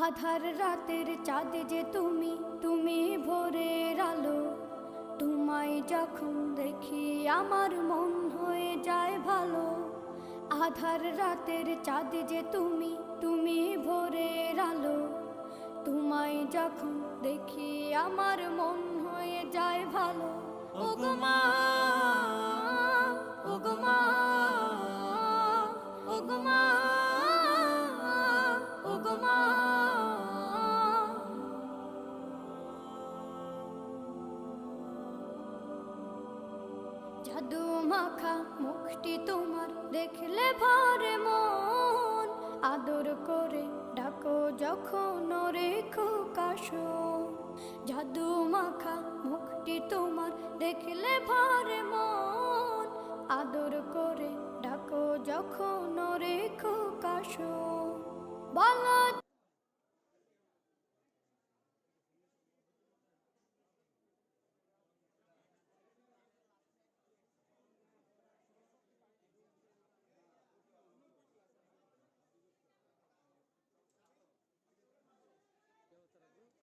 আধার রাতের চাঁদ যে তুমি, তুমি ভোরের আলো। তোমায় যখন দেখি আমার মন হয়ে যায় ভালো। আধার রাতের চাঁদ যে তুমি, তুমি ভোরের আলো। তোমায় যখন দেখি আমার মন হয়ে যায় ভালো। ওগো মা, ওগো মা, ওগো মা, ওগো মা। জাদু মাখা মুখটি তোমার দেখলে ভরে মন। আদর করে ডাকো যখন রেখো কাশন। জাদু মাখা মুখটি তোমার দেখলে ভরে মন। আদর করে ডাকো যখন রেখো কাশন। বলো